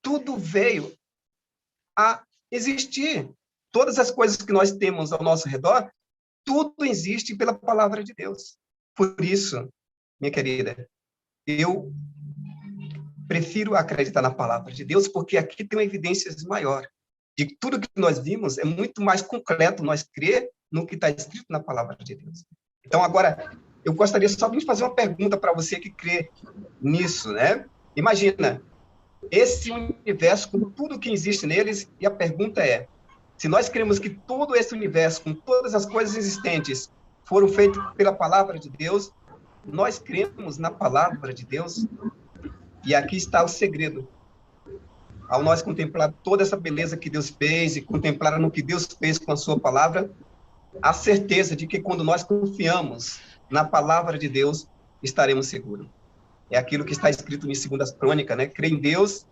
tudo veio a existir. Todas as coisas que nós temos ao nosso redor, tudo existe pela palavra de Deus. Por isso, minha querida, eu prefiro acreditar na palavra de Deus, porque aqui tem uma evidência maior. De tudo que nós vimos, é muito mais concreto nós crer no que está escrito na palavra de Deus. Então, agora, eu gostaria só de fazer uma pergunta para você que crê nisso, né? Imagina, esse universo com tudo que existe neles, e a pergunta é, se nós cremos que todo esse universo, com todas as coisas existentes, foram feitos pela palavra de Deus, nós cremos na palavra de Deus, e aqui está o segredo. Ao nós contemplar toda essa beleza que Deus fez e contemplar no que Deus fez com a sua palavra, a certeza de que quando nós confiamos na palavra de Deus, estaremos seguros. É aquilo que está escrito em 2 Crônicas, né? Crê em Deus,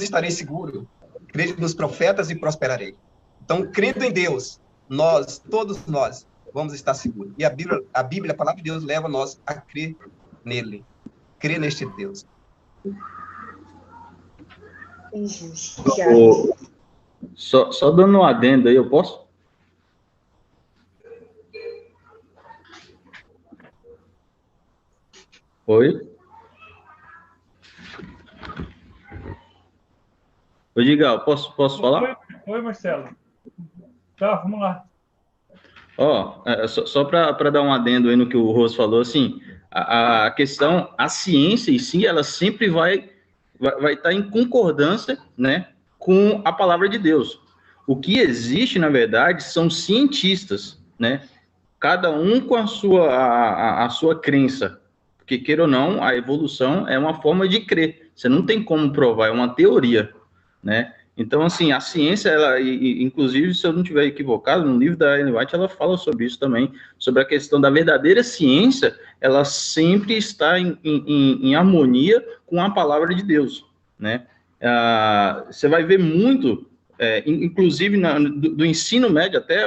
estarei seguro. Crê nos profetas e prosperarei. Então, crendo em Deus, todos nós, vamos estar seguros. E a Bíblia, a palavra de Deus, leva nós a crer nele. Crer neste Deus. Só dando um adendo aí, eu posso? Oi? Oi, Digal, posso falar? Oi, Marcelo. Tá, vamos lá. Só para dar um adendo aí no que o Rose falou, assim, a questão, a ciência em si, ela sempre vai estar em concordância, né, com a palavra de Deus. O que existe, na verdade, são cientistas, né, cada um com a sua crença, porque, queira ou não, a evolução é uma forma de crer, você não tem como provar, é uma teoria, né. Então, assim, a ciência, ela, inclusive, se eu não estiver equivocado, no livro da Ellen White, ela fala sobre isso também, sobre a questão da verdadeira ciência, ela sempre está em harmonia com a palavra de Deus, né? Você vai ver muito, inclusive do ensino médio até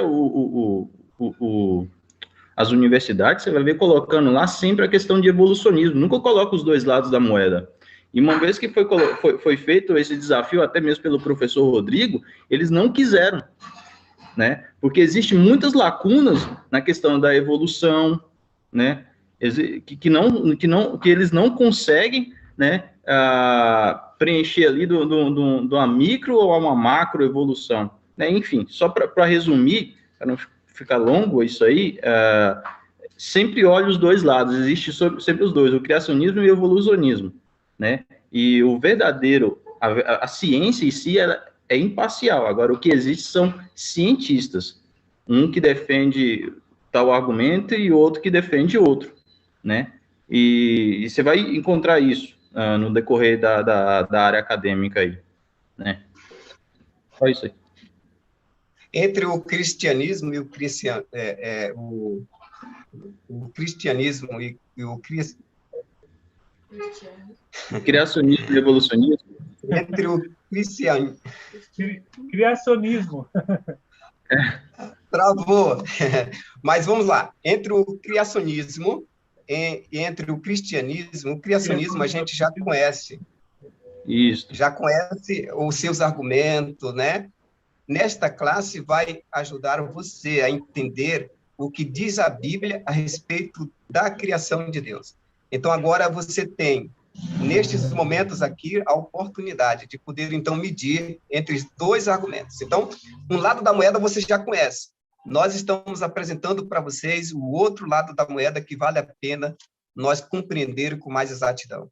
as universidades, você vai ver colocando lá sempre a questão de evolucionismo, nunca coloca os dois lados da moeda. E uma vez que foi feito esse desafio, até mesmo pelo professor Rodrigo, eles não quiseram, né? Porque existem muitas lacunas na questão da evolução, né? Que eles não conseguem, né, preencher ali de uma micro ou uma macro evolução, né? Enfim, só para resumir, para não ficar longo isso aí, sempre olha os dois lados, existe sempre os dois, o criacionismo e o evolucionismo, né? E o verdadeiro, a ciência em si, ela é imparcial. Agora, o que existe são cientistas, um que defende tal argumento e outro que defende outro, né? E você vai encontrar isso no decorrer da área acadêmica aí, né? Só isso aí. Entre o cristianismo e o cristianismo e o criacionismo e evolucionismo. Entre o criacionismo. Travou. Mas vamos lá. Entre o criacionismo e entre o criacionismo a gente já conhece. Isso. Já conhece os seus argumentos, né? Nesta classe vai ajudar você a entender o que diz a Bíblia a respeito da criação de Deus. Então, agora você tem, nestes momentos aqui, a oportunidade de poder, então, medir entre os dois argumentos. Então, um lado da moeda você já conhece. Nós estamos apresentando para vocês o outro lado da moeda que vale a pena nós compreender com mais exatidão.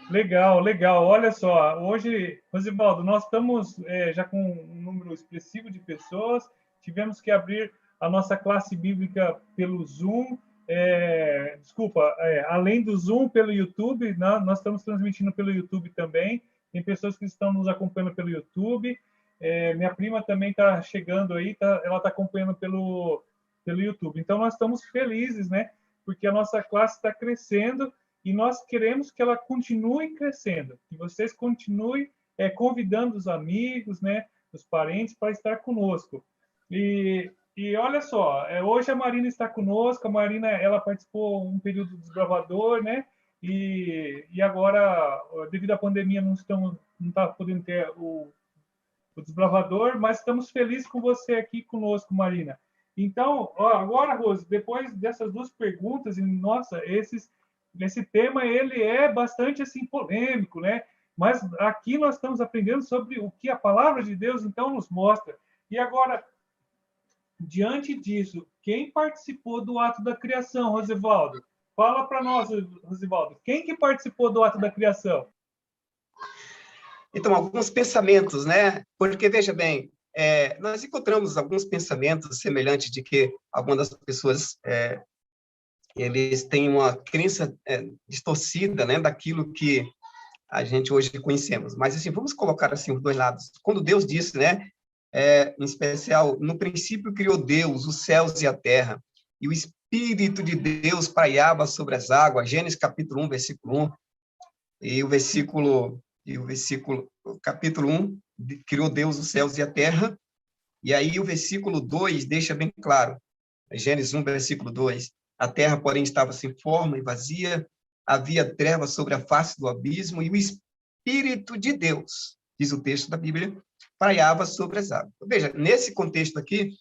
Legal, legal. Olha só, hoje, Rosivaldo, nós estamos já com um número expressivo de pessoas, tivemos que abrir a nossa classe bíblica pelo Zoom, além do Zoom, pelo YouTube, né? Nós estamos transmitindo pelo YouTube também, tem pessoas que estão nos acompanhando pelo YouTube, minha prima também está chegando aí, ela está acompanhando pelo YouTube. Então, nós estamos felizes, né? Porque a nossa classe está crescendo, e nós queremos que ela continue crescendo, que vocês continuem convidando os amigos, né, os parentes, para estar conosco. E E olha só, hoje a Marina está conosco, a Marina, ela participou um período do Desbravador, né? E agora, devido à pandemia, não está podendo ter o Desbravador, mas estamos felizes com você aqui conosco, Marina. Então, agora, Rose, depois dessas duas perguntas, nossa, esse tema ele é bastante assim polêmico, né? Mas aqui nós estamos aprendendo sobre o que a palavra de Deus então nos mostra. E agora, diante disso, quem participou do ato da criação, Rosivaldo? Fala para nós, Rosivaldo, quem que participou do ato da criação? Então, alguns pensamentos, né? Porque, veja bem, nós encontramos alguns pensamentos semelhantes de que algumas das pessoas, eles têm uma crença distorcida, né, daquilo que a gente hoje conhecemos. Mas, assim, vamos colocar assim os dois lados. Quando Deus disse, né, em especial, no princípio criou Deus os céus e a terra, e o Espírito de Deus pairava sobre as águas, Gênesis capítulo 1, versículo 1, e o capítulo 1, criou Deus os céus e a terra, e aí o versículo 2 deixa bem claro, Gênesis 1, versículo 2, a terra, porém, estava sem forma e vazia, havia trevas sobre a face do abismo, e o Espírito de Deus, diz o texto da Bíblia, pairava sobre as águas. Veja, nesse contexto aqui,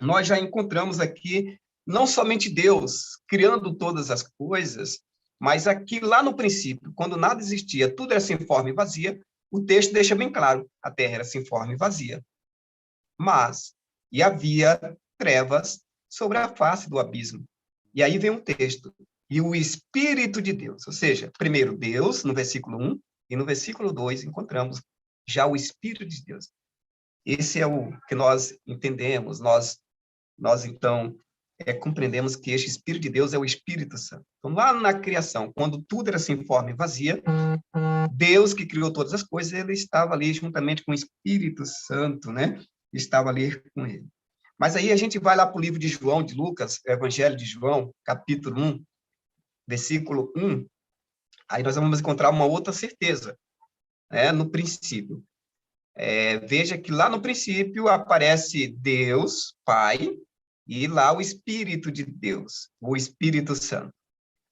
nós já encontramos aqui não somente Deus criando todas as coisas, mas aqui lá no princípio, quando nada existia, tudo era sem forma e vazia, o texto deixa bem claro, a terra era sem forma e vazia. E havia trevas sobre a face do abismo. E aí vem um texto, e o Espírito de Deus, ou seja, primeiro Deus, no versículo 1, e no versículo 2 encontramos já o Espírito de Deus. Esse é o que nós entendemos, nós então, compreendemos que este Espírito de Deus é o Espírito Santo. Então, lá na criação, quando tudo era sem forma e vazia, Deus que criou todas as coisas, ele estava ali juntamente com o Espírito Santo, né? Estava ali com ele. Mas aí a gente vai lá para o livro de João, de Lucas, Evangelho de João, capítulo 1, versículo 1, aí nós vamos encontrar uma outra certeza, né? No princípio. Veja que lá no princípio aparece Deus, Pai, e lá o Espírito de Deus, o Espírito Santo.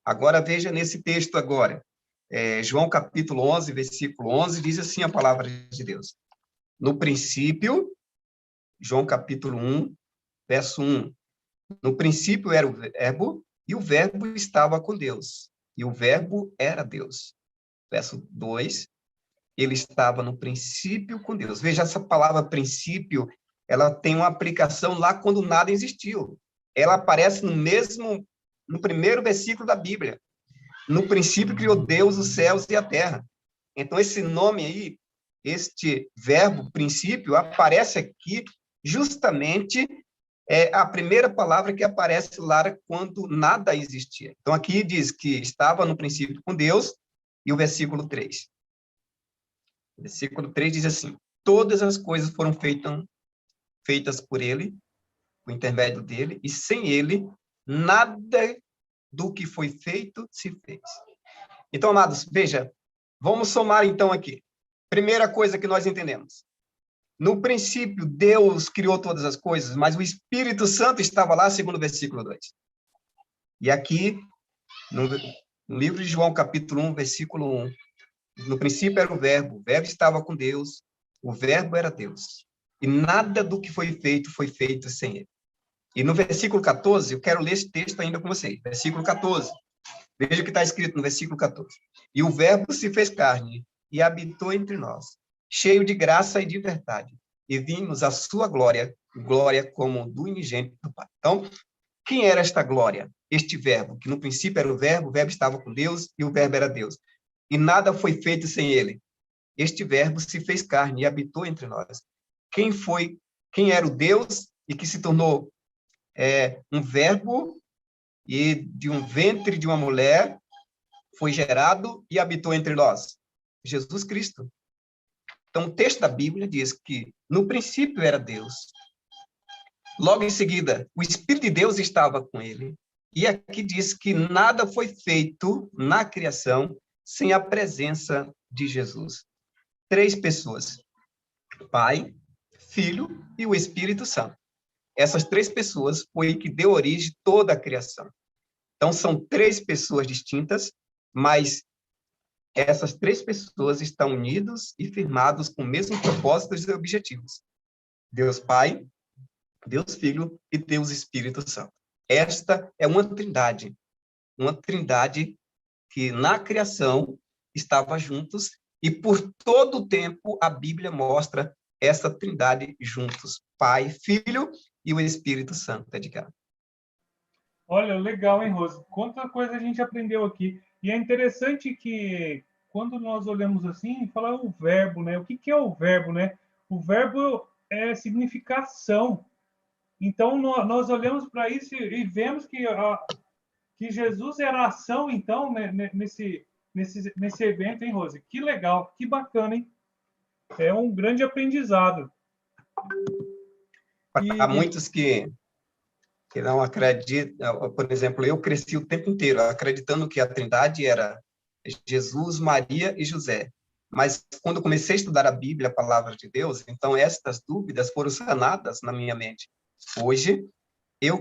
Agora, veja nesse texto agora, João capítulo 11, versículo 11, diz assim a palavra de Deus. No princípio, João capítulo 1, verso 1, no princípio era o verbo, e o verbo estava com Deus, e o verbo era Deus. Verso 2, ele estava no princípio com Deus. Veja, essa palavra princípio, ela tem uma aplicação lá quando nada existiu. Ela aparece no primeiro versículo da Bíblia. No princípio criou Deus os céus e a terra. Então, esse nome aí, este verbo princípio, aparece aqui justamente a primeira palavra que aparece lá quando nada existia. Então, aqui diz que estava no princípio com Deus, e o versículo 3. O versículo 3 diz assim, todas as coisas foram feitas por ele, por intermédio dele, e sem ele, nada do que foi feito se fez. Então, amados, veja, vamos somar então aqui. Primeira coisa que nós entendemos. No princípio, Deus criou todas as coisas, mas o Espírito Santo estava lá, segundo o versículo 2. E aqui, no livro de João, capítulo 1, versículo 1, no princípio era o verbo estava com Deus, o verbo era Deus. E nada do que foi feito sem ele. E no versículo 14, eu quero ler esse texto ainda com vocês. Versículo 14. Veja o que está escrito no versículo 14. E o verbo se fez carne e habitou entre nós, cheio de graça e de verdade. E vimos a sua glória, glória como do unigênito do Pai. Então, quem era esta glória? Este verbo, que no princípio era o verbo estava com Deus e o verbo era Deus. E nada foi feito sem ele. Este verbo se fez carne e habitou entre nós. Quem era o Deus e que se tornou um verbo e de um ventre de uma mulher foi gerado e habitou entre nós? Jesus Cristo. Então, o texto da Bíblia diz que no princípio era Deus. Logo em seguida, o Espírito de Deus estava com ele. E aqui diz que nada foi feito na criação sem a presença de Jesus. 3 pessoas, Pai, Filho e o Espírito Santo. essas 3 pessoas foi que deu origem a toda a criação. Então, são 3 pessoas distintas, mas essas 3 pessoas estão unidas e firmadas com o mesmo propósito e objetivos. Deus Pai, Deus Filho e Deus Espírito Santo. Esta é uma trindade que na criação estava juntos, e por todo o tempo a Bíblia mostra essa trindade juntos, Pai, Filho e o Espírito Santo, Edgar. Olha, legal, hein, Rose? Quanta coisa a gente aprendeu aqui. E é interessante que, quando nós olhamos assim, fala o verbo, né? O que é o verbo, né? O verbo é significação. Então, nós olhamos para isso e vemos que Jesus era ação, então, né, nesse evento, hein, Rose? Que legal, que bacana, hein? É um grande aprendizado. Há muitos que não acreditam, por exemplo, eu cresci o tempo inteiro acreditando que a trindade era Jesus, Maria e José. Mas quando eu comecei a estudar a Bíblia, a palavra de Deus, então estas dúvidas foram sanadas na minha mente. Hoje, eu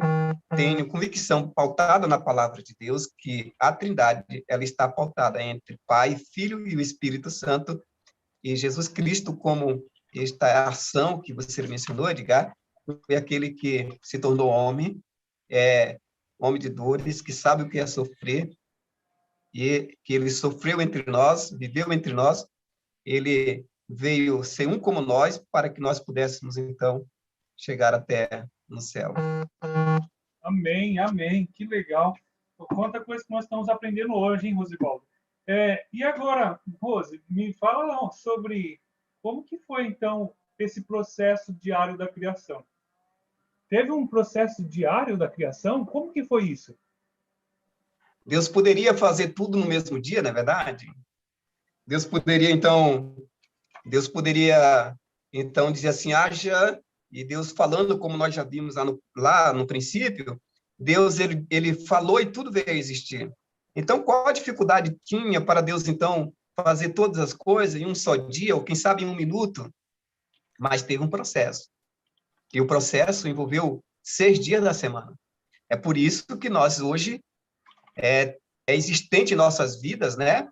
tenho convicção pautada na palavra de Deus que a trindade ela está pautada entre Pai, Filho e o Espírito Santo, e Jesus Cristo, como esta ação que você mencionou, Edgar, foi aquele que se tornou homem, homem de dores, que sabe o que é sofrer, e que ele sofreu entre nós, viveu entre nós, ele veio ser um como nós, para que nós pudéssemos, então, chegar até no céu. Amém, amém, que legal. Quanta coisa que nós estamos aprendendo hoje, hein, Rosivaldo? E agora, Rose, me fala sobre como que foi, então, esse processo diário da criação. Teve um processo diário da criação? Como que foi isso? Deus poderia fazer tudo no mesmo dia, não é verdade? Deus poderia, então, dizer assim, haja, e Deus falando, como nós já vimos lá no princípio, Deus, ele falou e tudo veio a existir. Então, qual a dificuldade tinha para Deus, então, fazer todas as coisas em um só dia, ou quem sabe em um minuto? Mas teve um processo. E o processo envolveu 6 dias da semana. É por isso que nós hoje é existente em nossas vidas, né?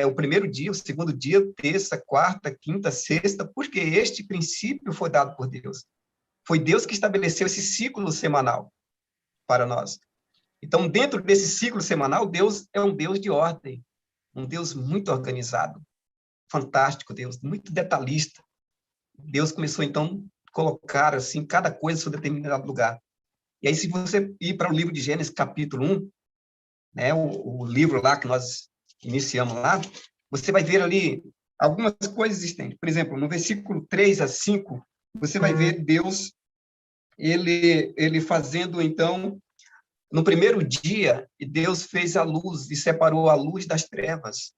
O primeiro dia, o segundo dia, terça, quarta, quinta, sexta, porque este princípio foi dado por Deus. Foi Deus que estabeleceu esse ciclo semanal para nós. Então, dentro desse ciclo semanal, Deus é um Deus de ordem, um Deus muito organizado, fantástico Deus, muito detalhista. Deus começou, então, a colocar, assim, cada coisa em seu determinado lugar. E aí, se você ir para o livro de Gênesis, capítulo 1, né, o livro lá que nós iniciamos lá, você vai ver ali algumas coisas existentes. Por exemplo, no versículo 3 a 5, você vai ver Deus, ele fazendo, então, no primeiro dia, Deus fez a luz e separou a luz das trevas.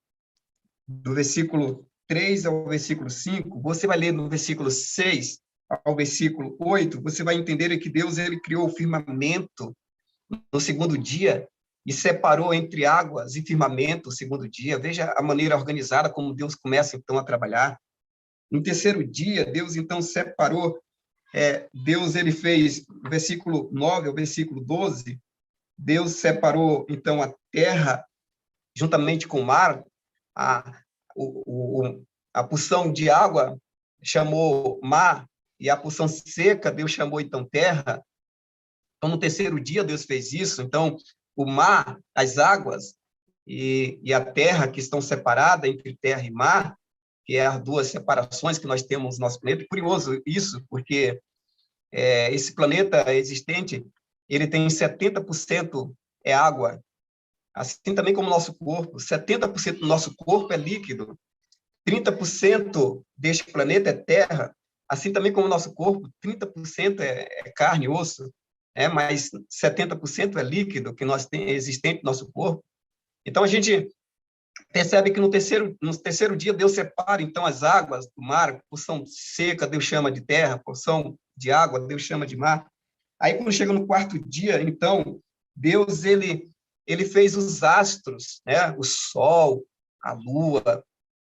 Do versículo 3 ao versículo 5, você vai ler no versículo 6 ao versículo 8, você vai entender que Deus ele criou o firmamento no segundo dia e separou entre águas e firmamento o segundo dia. Veja a maneira organizada como Deus começa, então, a trabalhar. No terceiro dia, Deus, então, separou, Deus ele fez, do versículo 9 ao versículo 12, Deus separou, então, a terra, juntamente com o mar, a porção de água chamou mar, e a porção seca, Deus chamou, então, terra. Então, no terceiro dia, Deus fez isso. Então, o mar, as águas e a terra, que estão separadas entre terra e mar, que é as duas separações que nós temos no nosso planeta. Curioso isso, porque esse planeta existente, ele tem 70% água, assim também como o nosso corpo. 70% do nosso corpo é líquido, 30% deste planeta é terra, assim também como o nosso corpo, 30% é carne e osso, mas 70% é líquido que nós tem existente no nosso corpo. Então, a gente percebe que no terceiro dia, Deus separa, então, as águas do mar, porção seca, Deus chama de terra, porção de água, Deus chama de mar. Aí, quando chega no quarto dia, então, Deus, ele fez os astros, né? O sol, a lua,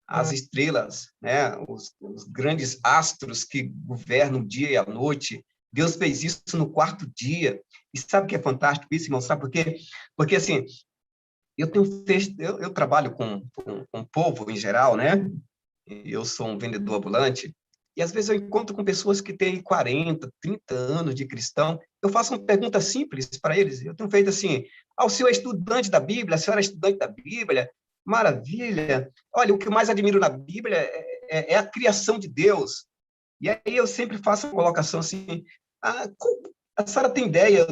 as estrelas, né? Os grandes astros que governam o dia e a noite, Deus fez isso no quarto dia. E sabe o que é fantástico isso, irmão? Sabe por quê? Porque, assim, eu trabalho com o povo em geral, né? Eu sou um vendedor ambulante, e às vezes eu encontro com pessoas que têm 40, 30 anos de cristão. Eu faço uma pergunta simples para eles. Eu tenho feito assim: o senhor é estudante da Bíblia? A senhora é estudante da Bíblia? Maravilha! Olha, o que eu mais admiro na Bíblia é a criação de Deus. E aí eu sempre faço uma colocação assim: a senhora tem ideia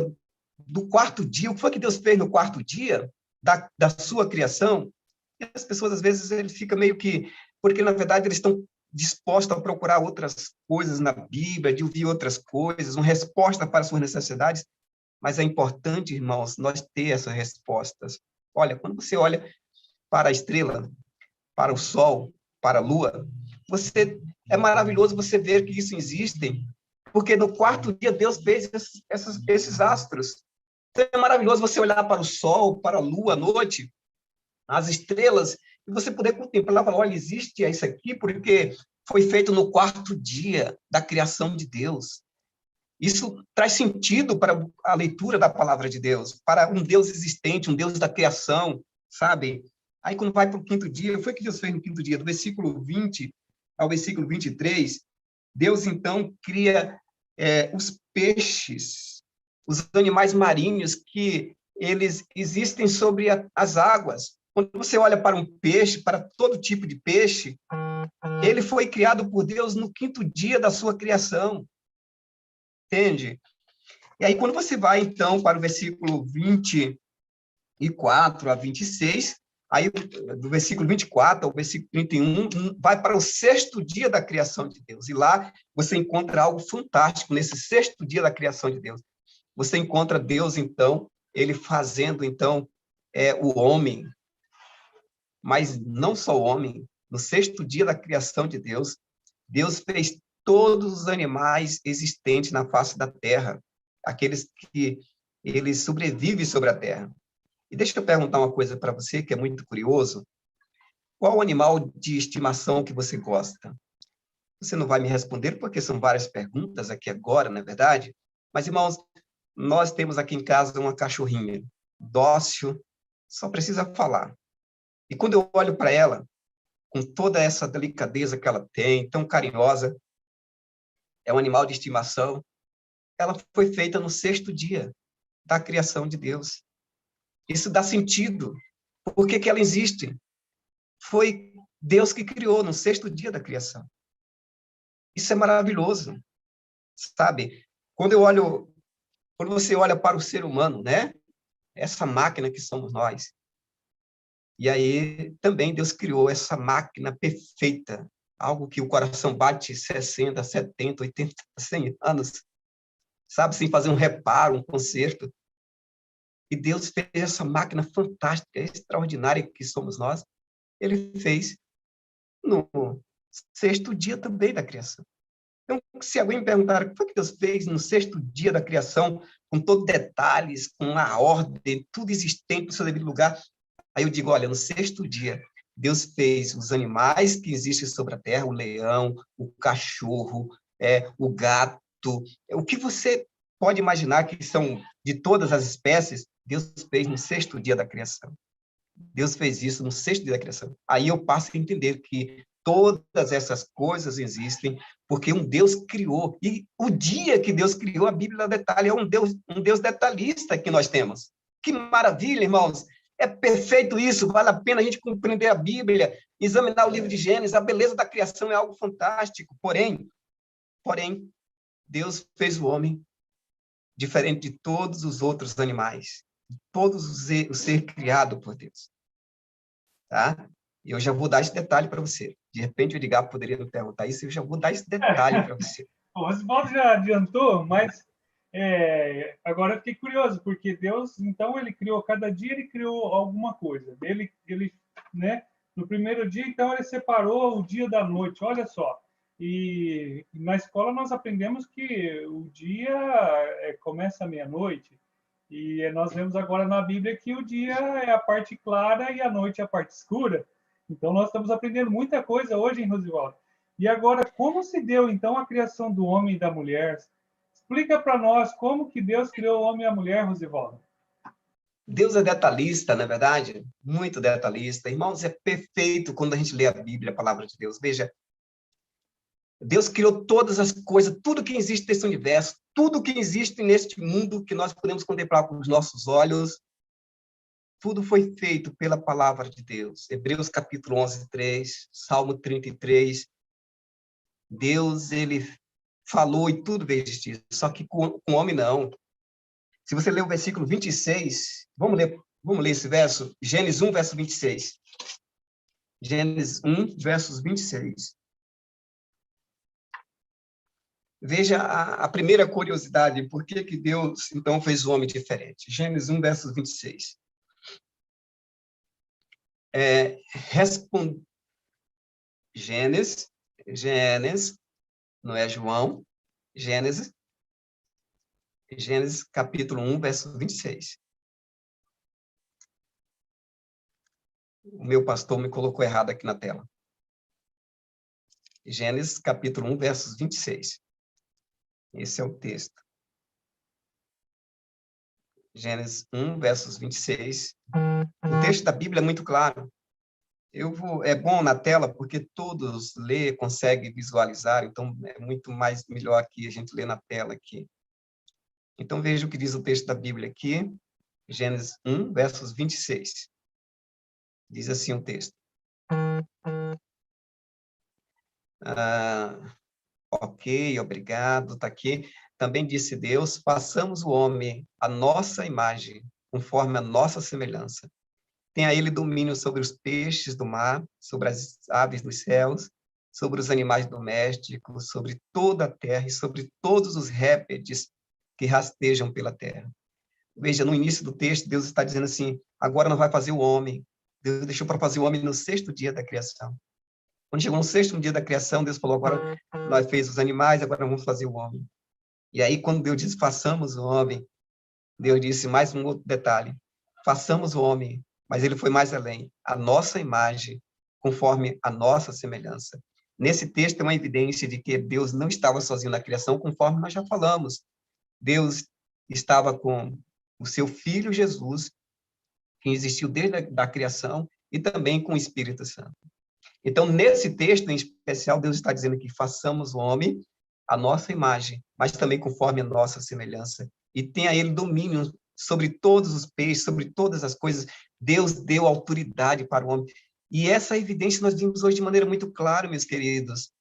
do quarto dia? O que foi que Deus fez no quarto dia da sua criação? E as pessoas, às vezes, eles ficam meio que... Porque, na verdade, eles estão dispostos a procurar outras coisas na Bíblia, de ouvir outras coisas, uma resposta para as suas necessidades. Mas é importante, irmãos, nós ter essas respostas. Olha, quando você olha para a estrela, para o sol, para a lua, é maravilhoso você ver que isso existe, porque no quarto dia Deus fez esses astros. Então é maravilhoso você olhar para o sol, para a lua à noite, as estrelas, e você poder contemplar e falar: olha, existe isso aqui porque foi feito no quarto dia da criação de Deus. Isso traz sentido para a leitura da palavra de Deus, para um Deus existente, um Deus da criação, sabe? Aí, quando vai para o quinto dia, foi o que Deus fez no quinto dia? Do versículo 20 ao versículo 23, Deus, então, cria os peixes, os animais marinhos que eles existem sobre as águas. Quando você olha para um peixe, para todo tipo de peixe, ele foi criado por Deus no quinto dia da sua criação. Entende? E aí, quando você vai, então, para o versículo 24 a 26, aí, do versículo 24 ao versículo 31, vai para o sexto dia da criação de Deus. E lá você encontra algo fantástico nesse sexto dia da criação de Deus. Você encontra Deus, então, ele fazendo, então, o homem, mas não só o homem. No sexto dia da criação de Deus, Deus fez todos os animais existentes na face da terra, aqueles que eles sobrevivem sobre a terra. E deixa eu perguntar uma coisa para você, que é muito curioso. Qual o animal de estimação que você gosta? Você não vai me responder, porque são várias perguntas aqui agora, não é verdade? Mas, irmãos, nós temos aqui em casa uma cachorrinha, dócil, só precisa falar. E quando eu olho para ela, com toda essa delicadeza que ela tem, tão carinhosa, é um animal de estimação, ela foi feita no sexto dia da criação de Deus. Isso dá sentido. Por que ela existe? Foi Deus que criou no sexto dia da criação. Isso é maravilhoso, sabe? Quando você olha para o ser humano, né? Essa máquina que somos nós. E aí também Deus criou essa máquina perfeita, algo que o coração bate 60, 70, 80, 100 anos, sabe? Sem fazer um reparo, um conserto. E Deus fez essa máquina fantástica, extraordinária que somos nós. Ele fez no sexto dia também da criação. Então, se alguém me perguntar o que foi que Deus fez no sexto dia da criação, com todos detalhes, com a ordem, tudo existente no seu devido lugar, aí eu digo: olha, no sexto dia, Deus fez os animais que existem sobre a terra, o leão, o cachorro, o gato, o que você pode imaginar que são de todas as espécies, Deus fez no sexto dia da criação. Deus fez isso no sexto dia da criação. Aí eu passo a entender que todas essas coisas existem porque um Deus criou. E o dia que Deus criou, a Bíblia detalha, é um Deus detalhista que nós temos. Que maravilha, irmãos! É perfeito isso, vale a pena a gente compreender a Bíblia, examinar o livro de Gênesis, a beleza da criação é algo fantástico. Porém, Deus fez o homem diferente de todos os outros animais, o ser criado por Deus. Tá? Eu já vou dar esse detalhe para você. De repente, o Edgar poderia me perguntar isso, eu já vou dar esse detalhe para você. O Oswaldo já adiantou, mas agora eu fiquei curioso, porque Deus, então, ele criou, cada dia ele criou alguma coisa. Ele né, no primeiro dia, então, ele separou o dia da noite, olha só. E na escola nós aprendemos que o dia começa à meia-noite, e nós vemos agora na Bíblia que o dia é a parte clara e a noite é a parte escura. Então, nós estamos aprendendo muita coisa hoje, hein, Rosivaldo? E agora, como se deu, então, a criação do homem e da mulher? Explica para nós como que Deus criou o homem e a mulher, Rosivaldo. Deus é detalhista, não é verdade? Muito detalhista. Irmãos, é perfeito quando a gente lê a Bíblia, a palavra de Deus. Veja, Deus criou todas as coisas, tudo que existe nesse universo, tudo que existe neste mundo que nós podemos contemplar com os nossos olhos, tudo foi feito pela palavra de Deus. Hebreus capítulo 11, 3, Salmo 33. Deus, ele falou e tudo veio existir, só que com o homem não. Se você ler o versículo 26, vamos ler esse verso? Gênesis 1, verso 26. Gênesis 1, versos 26. Veja a primeira curiosidade, por que Deus, então, fez o homem diferente? Gênesis 1, versos 26. Gênesis, não é João, Gênesis capítulo 1, verso 26. O meu pastor me colocou errado aqui na tela. Gênesis capítulo 1, versos 26. Esse é o texto. Gênesis 1, versos 26. O texto da Bíblia é muito claro. É bom na tela, porque todos lê, conseguem visualizar, então é muito mais melhor que a gente lê na tela aqui. Então veja o que diz o texto da Bíblia aqui, Gênesis 1, versos 26. Diz assim o texto. Ok, obrigado, está aqui. Também disse Deus, façamos o homem à nossa imagem, conforme a nossa semelhança. Tenha ele domínio sobre os peixes do mar, sobre as aves dos céus, sobre os animais domésticos, sobre toda a terra e sobre todos os répteis que rastejam pela terra. Veja, no início do texto, Deus está dizendo assim, agora não vai fazer o homem. Deus deixou para fazer o homem no 6º dia da criação. Quando chegou no 6º dia da criação, Deus falou, agora nós fez os animais, agora vamos fazer o homem. E aí, quando Deus disse, façamos o homem, Deus disse mais um outro detalhe, façamos o homem, mas ele foi mais além, a nossa imagem, conforme a nossa semelhança. Nesse texto é uma evidência de que Deus não estava sozinho na criação, conforme nós já falamos. Deus estava com o seu Filho Jesus, que existiu desde a criação, e também com o Espírito Santo. Então, nesse texto em especial, Deus está dizendo que façamos o homem à nossa imagem, mas também conforme a nossa semelhança. E tenha ele domínio sobre todos os peixes, sobre todas as coisas. Deus deu autoridade para o homem. E essa evidência nós vimos hoje de maneira muito clara, meus queridos.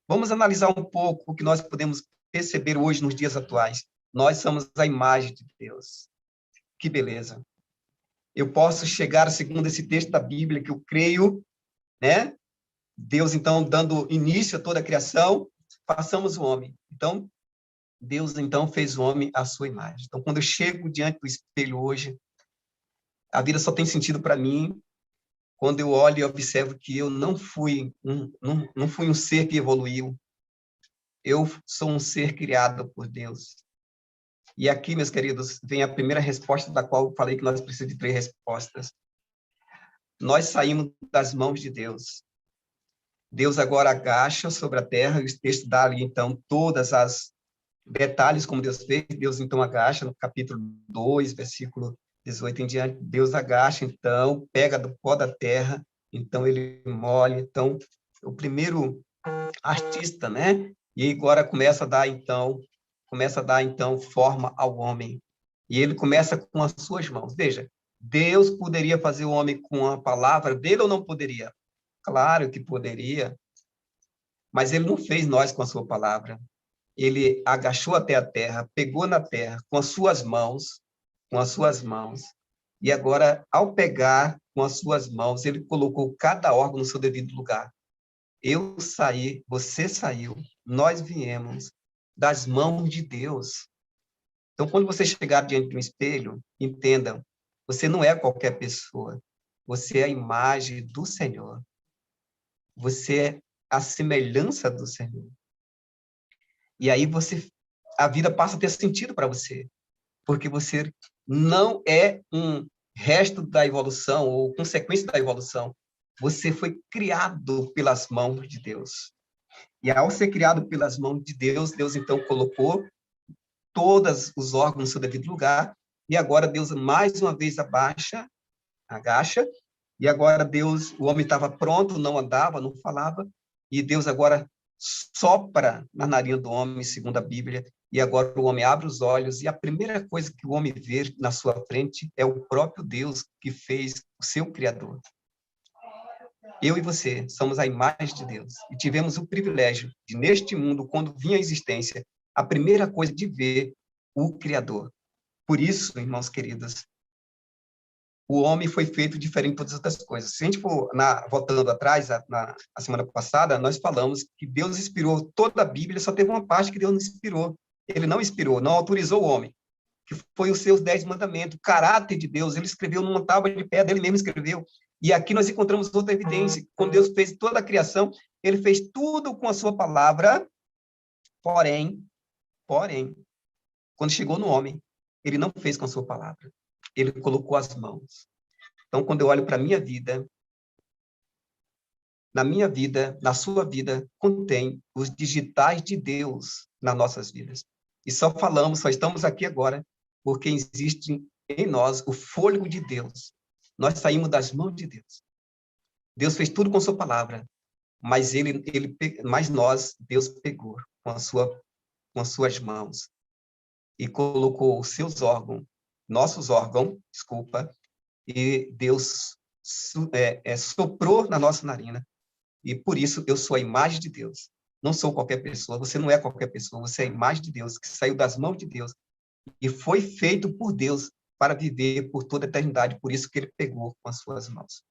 Vamos analisar um pouco o que nós podemos perceber hoje nos dias atuais. Nós somos a imagem de Deus. Que beleza. Eu posso chegar, segundo esse texto da Bíblia, que eu creio, né? Deus, então, dando início a toda a criação, façamos o homem. Então, Deus, então, fez o homem à sua imagem. Então, quando eu chego diante do espelho hoje, a vida só tem sentido para mim quando eu olho e observo que eu não fui um ser que evoluiu. Eu sou um ser criado por Deus. E aqui, meus queridos, vem a primeira resposta da qual eu falei que nós precisamos de 3 respostas. Nós saímos das mãos de Deus. Deus agora agacha sobre a terra, e o texto dá ali, então, todas as detalhes como Deus fez. Deus, então, agacha, no capítulo 2, versículo 18 em diante, Deus agacha, então, pega do pó da terra, então ele molha, então, o primeiro artista, né? E agora começa a dar, então, forma ao homem. E ele começa com as suas mãos. Veja, Deus poderia fazer o homem com a palavra dele ou não poderia? Claro que poderia, mas ele não fez nós com a sua palavra. Ele agachou até a terra, pegou na terra com as suas mãos, e agora, ao pegar com as suas mãos, ele colocou cada órgão no seu devido lugar. Eu saí, você saiu, nós viemos das mãos de Deus. Então, quando você chegar diante de um espelho, entendam, você não é qualquer pessoa, você é a imagem do Senhor. Você é a semelhança do Senhor. E aí a vida passa a ter sentido para você, porque você não é um resto da evolução ou consequência da evolução. Você foi criado pelas mãos de Deus. E ao ser criado pelas mãos de Deus, Deus então colocou todos os órgãos no seu devido lugar, e agora Deus mais uma vez agacha, e agora Deus, o homem estava pronto, não andava, não falava, e Deus agora sopra na narina do homem, segundo a Bíblia, e agora o homem abre os olhos, e a primeira coisa que o homem vê na sua frente é o próprio Deus que fez o seu Criador. Eu e você somos a imagem de Deus, e tivemos o privilégio de, neste mundo, quando vinha a existência, a primeira coisa de ver o Criador. Por isso, irmãos queridos, o homem foi feito diferente de todas as outras coisas. Se a gente for, voltando atrás, na semana passada, nós falamos que Deus inspirou toda a Bíblia, só teve uma parte que Deus não inspirou. Ele não inspirou, não autorizou o homem, que foi os seus 10 mandamentos, o caráter de Deus. Ele escreveu numa tábua de pedra, ele mesmo escreveu. E aqui nós encontramos outra evidência. Quando Deus fez toda a criação, ele fez tudo com a sua palavra, porém, quando chegou no homem, ele não fez com a sua palavra. Ele colocou as mãos. Então, quando eu olho para a minha vida, na minha vida, na sua vida, contém os digitais de Deus nas nossas vidas. E só estamos aqui agora, porque existe em nós o fôlego de Deus. Nós saímos das mãos de Deus. Deus fez tudo com a sua palavra, mas Deus pegou com as suas mãos e colocou os seus órgãos, nossos órgãos, e Deus soprou na nossa narina. E por isso eu sou a imagem de Deus. Não sou qualquer pessoa, você não é qualquer pessoa, você é a imagem de Deus, que saiu das mãos de Deus e foi feito por Deus para viver por toda a eternidade. Por isso que ele pegou com as suas mãos.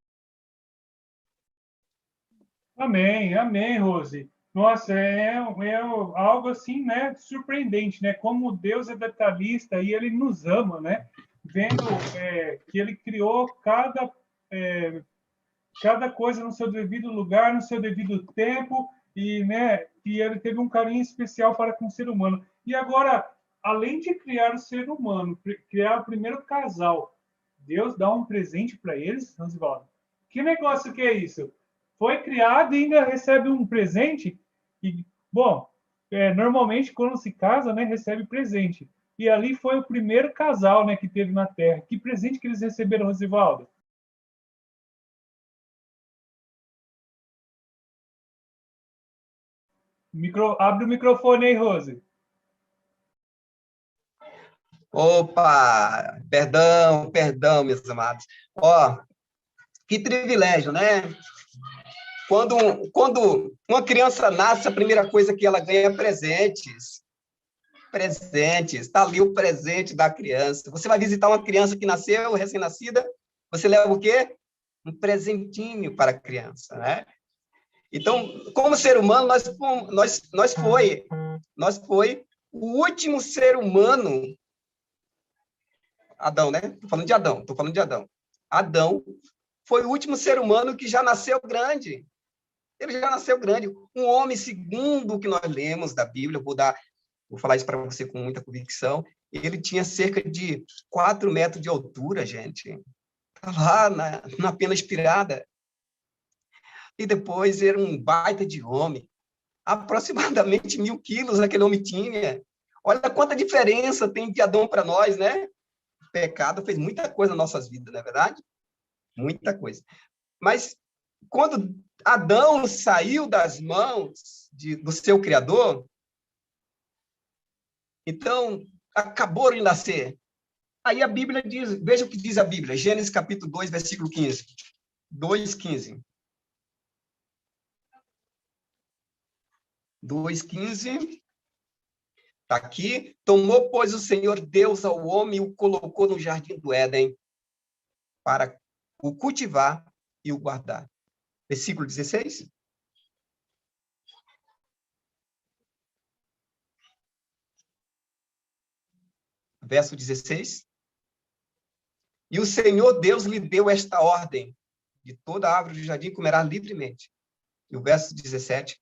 Amém, amém, Rose. Nossa, é algo assim, né, surpreendente, né? Como Deus é detalhista e Ele nos ama, né? Vendo que Ele criou cada coisa no seu devido lugar, no seu devido tempo, e, né, e Ele teve um carinho especial para com o ser humano. E agora, além de criar o ser humano, criar o primeiro casal, Deus dá um presente para eles, Rosivaldo. Que negócio que é isso? Foi criado e ainda recebe um presente? E, bom, normalmente quando se casa, né, recebe presente. E ali foi o primeiro casal, né, que teve na Terra. Que presente que eles receberam, Rosivaldo? Abre o microfone aí, Rose. Opa, perdão, meus amados. Ó, que privilégio, né? Quando uma criança nasce, a primeira coisa que ela ganha é presentes. Presentes. Está ali o presente da criança. Você vai visitar uma criança que nasceu, recém-nascida, você leva o quê? Um presentinho para a criança, né? Então, como ser humano, nós foi o último ser humano. Adão, né? Estou falando de Adão. Adão foi o último ser humano que já nasceu grande. Ele já nasceu grande. Um homem, segundo o que nós lemos da Bíblia, vou falar isso para você com muita convicção, ele tinha cerca de 4 metros de altura, gente. Está lá na pena inspirada. E depois era um baita de homem. Aproximadamente 1.000 quilos aquele homem tinha. Olha quanta diferença tem de Adão para nós, né? O pecado fez muita coisa nas nossas vidas, não é verdade? Muita coisa. Mas quando Adão saiu das mãos do seu Criador, então acabou de nascer. Aí a Bíblia diz, veja o que diz a Bíblia, Gênesis capítulo 2, versículo 15. 2:15. 2:15. Está aqui. Tomou, pois, o Senhor Deus ao homem e o colocou no jardim do Éden para o cultivar e o guardar. Versículo 16. Verso 16. E o Senhor Deus lhe deu esta ordem: de toda árvore do jardim comerá livremente. E o verso 17.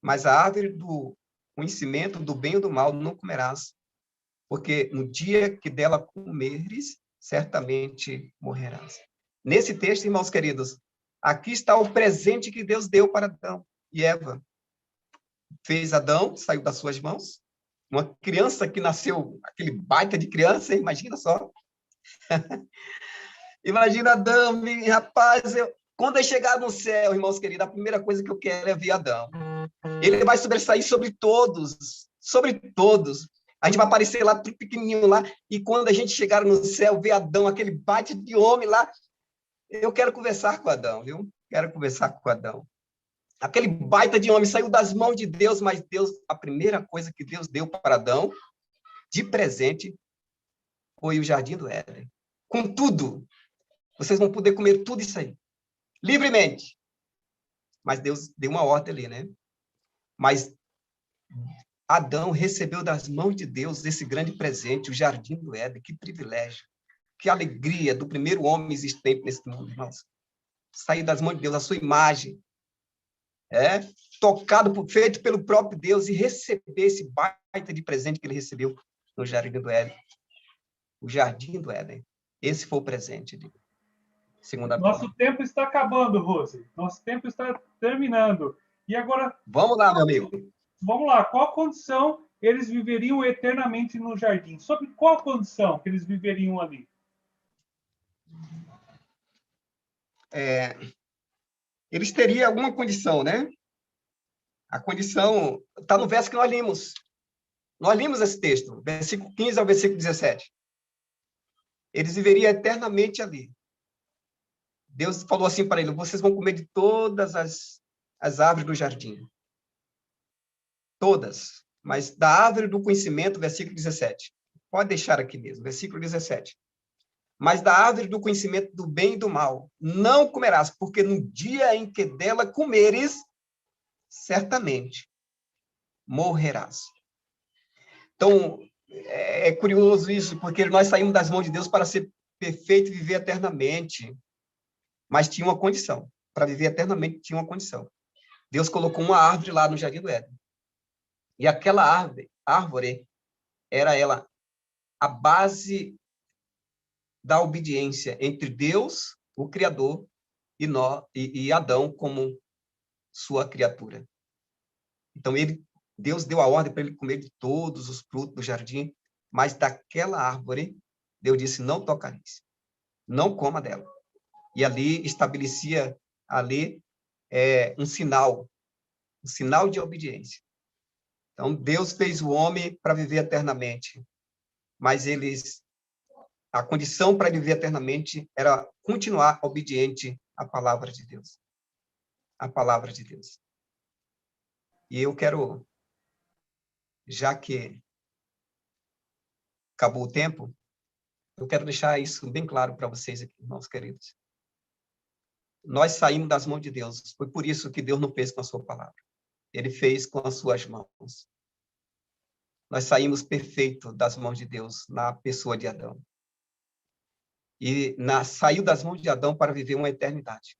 Mas a árvore do conhecimento do bem e do mal não comerás, porque no dia que dela comeres, certamente morrerás. Nesse texto, irmãos queridos, aqui está o presente que Deus deu para Adão e Eva. Fez Adão, saiu das suas mãos, Uma criança que nasceu, aquele baita de criança, imagina só. Imagina Adão, rapaz, quando eu chegar no céu, irmãos queridos, a primeira coisa que eu quero é ver Adão. Ele vai sobressair sobre todos, sobre todos. A gente vai aparecer lá, tudo pequenininho lá, e quando a gente chegar no céu, ver Adão, aquele baita de homem lá, eu quero conversar com Adão, viu? Quero conversar com Adão. Aquele baita de homem saiu das mãos de Deus, mas Deus, a primeira coisa que Deus deu para Adão, de presente, foi o Jardim do Éden. Com tudo. Vocês vão poder comer tudo isso aí. Livremente. Mas Deus deu uma ordem ali, né? Mas Adão recebeu das mãos de Deus esse grande presente, o Jardim do Éden. Que privilégio. Que alegria do primeiro homem existente nesse mundo, irmãos. Sair das mãos de Deus, a sua imagem. Feito pelo próprio Deus e receber esse baita de presente que ele recebeu no Jardim do Éden. O Jardim do Éden. Esse foi o presente dele. Nosso tempo está acabando, Rose. Nosso tempo está terminando. E agora... Vamos lá, meu amigo. Vamos lá. Qual condição eles viveriam eternamente no jardim? Sobre qual condição que eles viveriam ali? Eles teriam alguma condição, né? A condição está no verso que nós limos. Nós limos esse texto, versículo 15 ao versículo 17. Eles viveriam eternamente ali. Deus falou assim para ele: vocês vão comer de todas as árvores do jardim. Todas. Mas da árvore do conhecimento, versículo 17. Pode deixar aqui mesmo, versículo 17. Mas da árvore do conhecimento do bem e do mal não comerás, porque no dia em que dela comeres, certamente morrerás. Então, é curioso isso, porque nós saímos das mãos de Deus para ser perfeito e viver eternamente. Mas tinha uma condição. Para viver eternamente, tinha uma condição. Deus colocou uma árvore lá no Jardim do Éden. E aquela árvore era ela a base da obediência entre Deus, o Criador, e Adão como sua criatura. Então, Deus deu a ordem para ele comer de todos os frutos do jardim, mas daquela árvore, Deus disse: não tocareis, não coma dela. E ali estabelecia um sinal de obediência. Então, Deus fez o homem para viver eternamente, mas a condição para viver eternamente era continuar obediente à palavra de Deus. A palavra de Deus. E eu quero, já que acabou o tempo, eu quero deixar isso bem claro para vocês aqui, irmãos queridos. Nós saímos das mãos de Deus. Foi por isso que Deus não fez com a sua palavra. Ele fez com as suas mãos. Nós saímos perfeito das mãos de Deus na pessoa de Adão. E saiu das mãos de Adão para viver uma eternidade.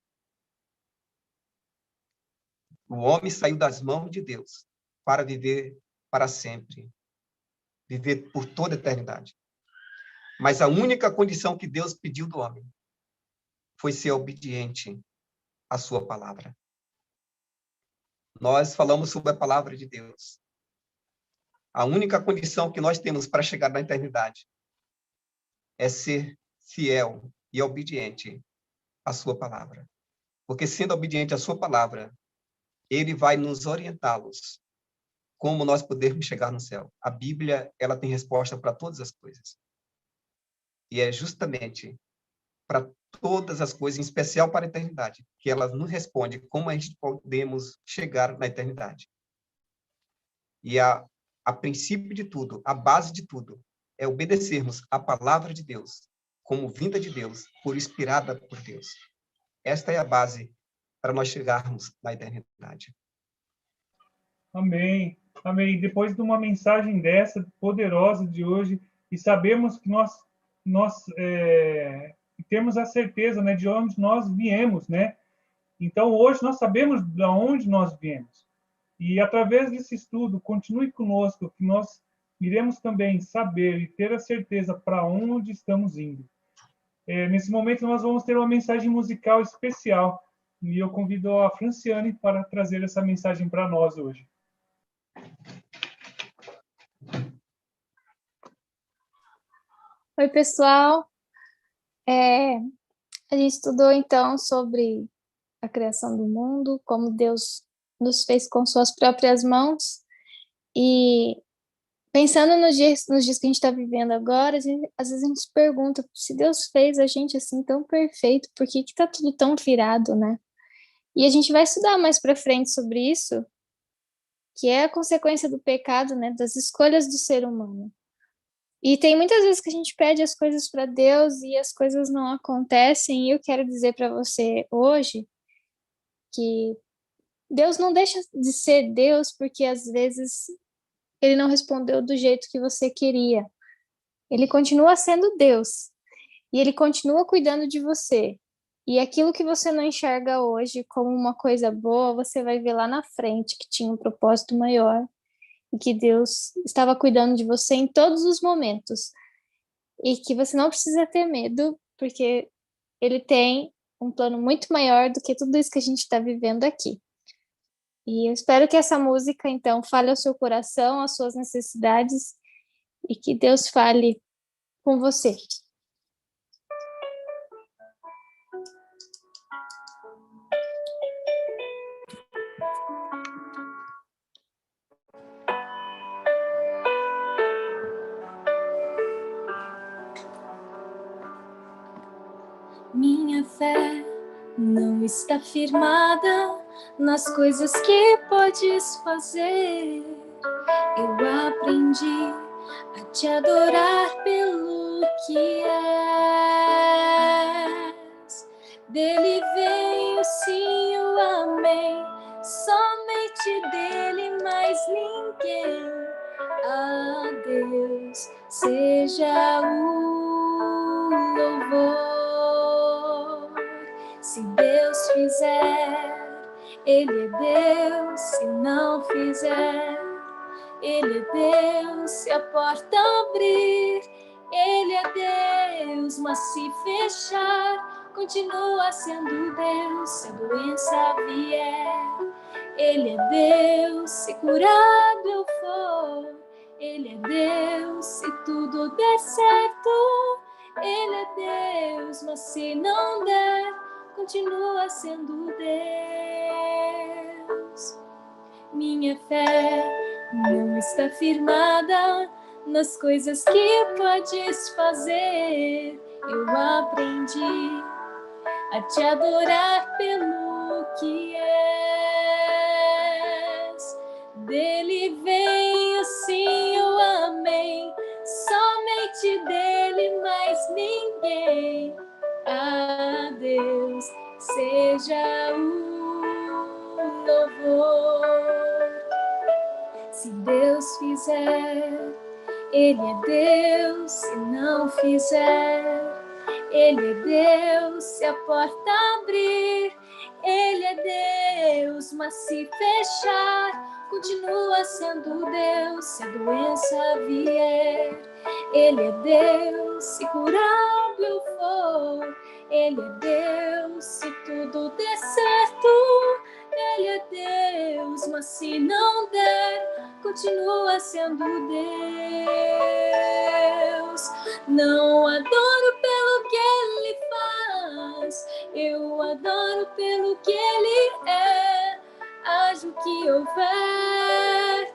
O homem saiu das mãos de Deus para viver para sempre. Viver por toda a eternidade. Mas a única condição que Deus pediu do homem foi ser obediente à sua palavra. Nós falamos sobre a palavra de Deus. A única condição que nós temos para chegar na eternidade é ser fiel e obediente à sua palavra. Porque sendo obediente à sua palavra, ele vai nos orientá-los como nós podermos chegar no céu. A Bíblia, ela tem resposta para todas as coisas. E é justamente para todas as coisas, em especial para a eternidade, que ela nos responde como a gente podemos chegar na eternidade. E a princípio de tudo, a base de tudo, é obedecermos a palavra de Deus, como vinda de Deus, inspirada por Deus. Esta é a base para nós chegarmos na eternidade. Amém. Amém. Depois de uma mensagem dessa, poderosa de hoje, e sabemos que nós temos a certeza, né, de onde nós viemos, né? Então, hoje nós sabemos de onde nós viemos. E, através desse estudo, continue conosco, que nós iremos também saber e ter a certeza para onde estamos indo. Nesse momento, nós vamos ter uma mensagem musical especial. E eu convido a Franciane para trazer essa mensagem para nós hoje. Oi, pessoal. A gente estudou, então, sobre a criação do mundo, como Deus nos fez com suas próprias mãos. E pensando nos dias que a gente está vivendo agora, às vezes a gente se pergunta, se Deus fez a gente assim tão perfeito, por que está tudo tão virado, né? E a gente vai estudar mais para frente sobre isso, que é a consequência do pecado, né, das escolhas do ser humano. E tem muitas vezes que a gente pede as coisas para Deus e as coisas não acontecem, e eu quero dizer para você hoje que Deus não deixa de ser Deus porque às vezes ele não respondeu do jeito que você queria. Ele continua sendo Deus e ele continua cuidando de você. E aquilo que você não enxerga hoje como uma coisa boa, você vai ver lá na frente que tinha um propósito maior e que Deus estava cuidando de você em todos os momentos. E que você não precisa ter medo, porque ele tem um plano muito maior do que tudo isso que a gente está vivendo aqui. E eu espero que essa música, então, fale ao seu coração, às suas necessidades, e que Deus fale com você. Minha fé não está firmada nas coisas que podes fazer. Eu aprendi a te adorar pelo que és. Dele vem o sim, o amém, somente dele, mais ninguém. A Deus seja o louvor. Se Deus fizer, Ele é Deus. Se não fizer, Ele é Deus. Se a porta abrir, Ele é Deus. Mas se fechar, continua sendo Deus. Se a doença vier, Ele é Deus. Se curado eu for, Ele é Deus. Se tudo der certo, Ele é Deus. Mas se não der, continua sendo Deus. Minha fé não está firmada nas coisas que podes fazer. Eu aprendi a te adorar pelo que és. Dele vem o sim, o amém, somente dele, mais ninguém. A Deus seja o louvor. Se Deus fizer, Ele é Deus. Se não fizer, Ele é Deus. Se a porta abrir, Ele é Deus. Mas se fechar, continua sendo Deus. Se a doença vier, Ele é Deus. Se curado eu for, Ele é Deus. Se tudo der certo, Ele é Deus. Mas se não der, continua sendo Deus. Não adoro pelo que Ele faz, eu adoro pelo que Ele é. Haja o que houver,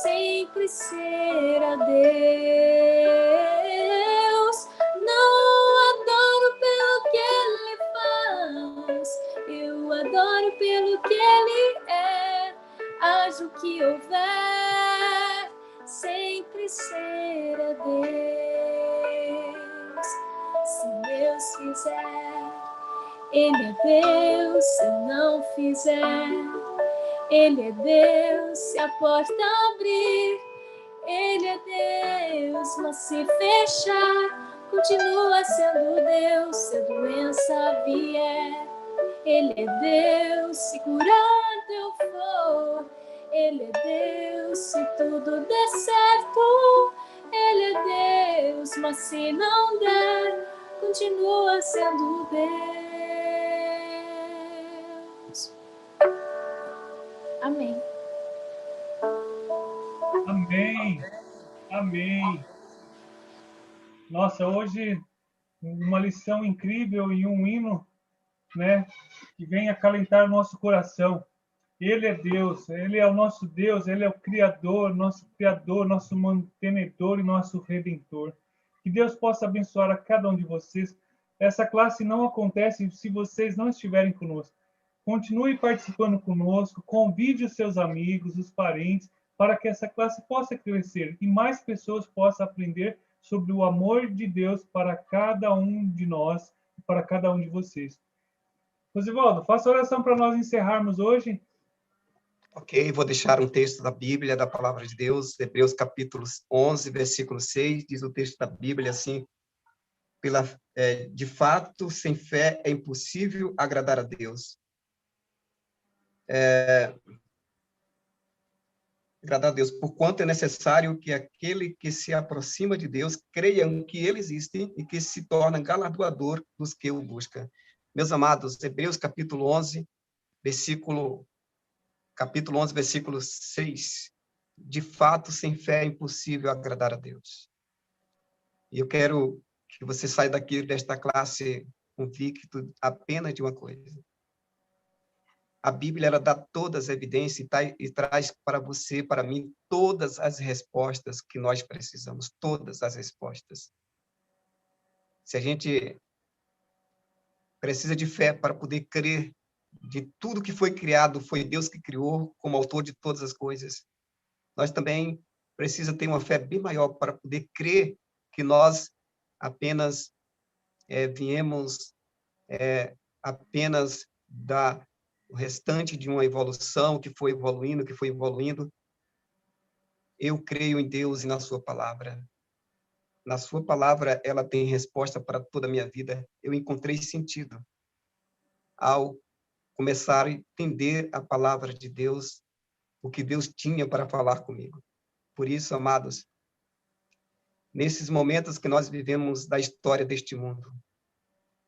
sempre será Deus. Não adoro pelo que Ele faz, eu adoro pelo que Ele é. Haja o que houver, sempre será Deus. Se Deus fizer, Ele é Deus. Se não fizer, Ele é Deus. Se a porta abrir, Ele é Deus. Mas se fechar, continua sendo Deus. Se a doença vier, Ele é Deus. Se curado eu for, Ele é Deus. Se tudo der certo, Ele é Deus. Mas se não der, continua sendo Deus. Amém. Amém. Amém. Nossa, hoje uma lição incrível e um hino, né, que vem acalentar nosso coração. Ele é Deus, Ele é o nosso Deus, Ele é o Criador, nosso mantenedor e nosso Redentor. Que Deus possa abençoar a cada um de vocês. Essa classe não acontece se vocês não estiverem conosco. Continue participando conosco, convide os seus amigos, os parentes, para que essa classe possa crescer e mais pessoas possam aprender sobre o amor de Deus para cada um de nós e para cada um de vocês. Rosivaldo, faça oração para nós encerrarmos hoje. Ok, vou deixar um texto da Bíblia, da Palavra de Deus, Hebreus capítulo 11, versículo 6, diz o texto da Bíblia assim: de fato, sem fé é impossível agradar a Deus. Agradar a Deus, porquanto é necessário que aquele que se aproxima de Deus creia que ele existe e que se torna galardoador dos que o buscam. Meus amados, Hebreus capítulo 11, versículo 6. De fato, sem fé é impossível agradar a Deus. E eu quero que você saia daqui desta classe convicto apenas de uma coisa. A Bíblia, ela dá todas as evidências e traz para você, para mim, todas as respostas que nós precisamos, todas as respostas. Se a gente precisa de fé para poder crer de tudo que foi criado, foi Deus que criou, como autor de todas as coisas, nós também precisamos ter uma fé bem maior para poder crer que nós apenas viemos apenas o restante de uma evolução que foi evoluindo. Eu creio em Deus e na sua palavra. Na sua palavra, ela tem resposta para toda a minha vida. Eu encontrei sentido ao começar a entender a palavra de Deus, o que Deus tinha para falar comigo. Por isso, amados, nesses momentos que nós vivemos da história deste mundo,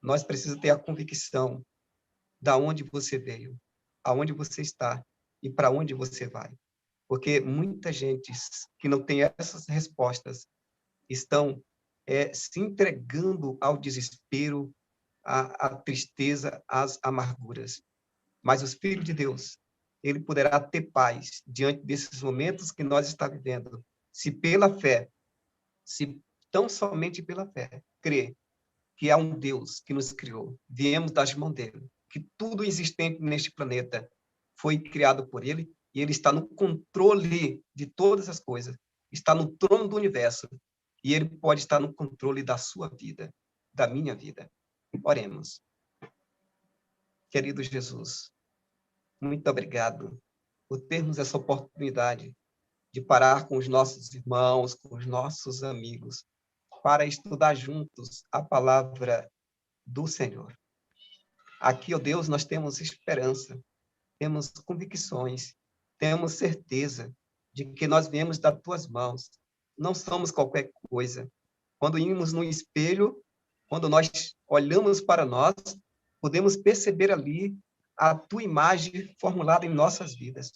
nós precisamos ter a convicção da onde você veio, aonde você está e para onde você vai. Porque muita gente que não tem essas respostas estão se entregando ao desespero, à tristeza, às amarguras. Mas os filhos de Deus, ele poderá ter paz diante desses momentos que nós estamos vivendo, se pela fé, se tão somente pela fé, crer que há um Deus que nos criou, viemos das mãos dele, que tudo existente neste planeta foi criado por ele, e ele está no controle de todas as coisas, está no trono do universo, e ele pode estar no controle da sua vida, da minha vida. Oremos. Querido Jesus, muito obrigado por termos essa oportunidade de parar com os nossos irmãos, com os nossos amigos, para estudar juntos a palavra do Senhor. Aqui, ó Deus, nós temos esperança, temos convicções, temos certeza de que nós viemos das tuas mãos. Não somos qualquer coisa. Quando íamos no espelho, quando nós olhamos para nós, podemos perceber ali a tua imagem formulada em nossas vidas.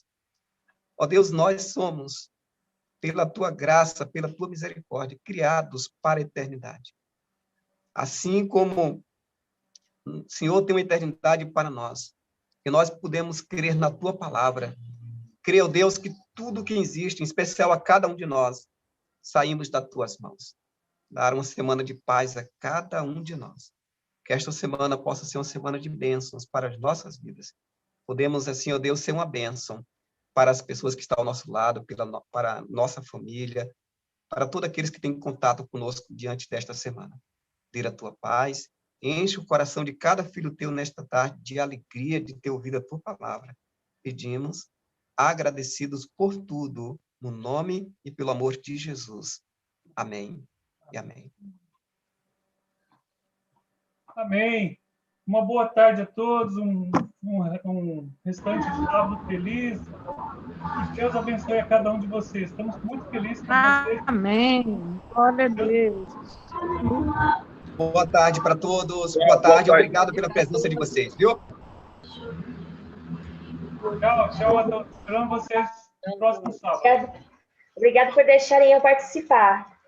Ó Deus, nós somos, pela tua graça, pela tua misericórdia, criados para a eternidade. Assim como o Senhor tem uma eternidade para nós, que nós podemos crer na tua palavra. Creio, Deus, que tudo que existe, em especial a cada um de nós, saímos das tuas mãos. Dar uma semana de paz a cada um de nós. Que esta semana possa ser uma semana de bênçãos para as nossas vidas. Podemos, assim, ó Deus, ser uma bênção para as pessoas que estão ao nosso lado, para a nossa família, para todos aqueles que têm contato conosco diante desta semana. Dê a tua paz, enche o coração de cada filho teu nesta tarde de alegria de ter ouvido a tua palavra. Pedimos, agradecidos por tudo, no nome e pelo amor de Jesus. Amém e amém. Amém. Uma boa tarde a todos, um restante de sábado feliz. Que Deus abençoe a cada um de vocês. Estamos muito felizes com vocês. Amém. Glória a Deus. Boa tarde para todos. Boa tarde. Obrigado pela presença de vocês, viu? Tchau a todos. Esperamos vocês no próximo sábado. Obrigado por deixarem eu participar.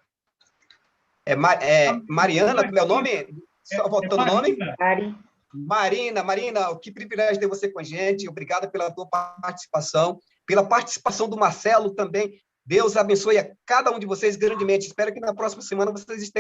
Mariana, meu nome? Só voltando o nome? Marina. Marina, que privilégio ter você com a gente. Obrigado pela tua participação, pela participação do Marcelo também. Deus abençoe a cada um de vocês grandemente. Espero que na próxima semana vocês estejam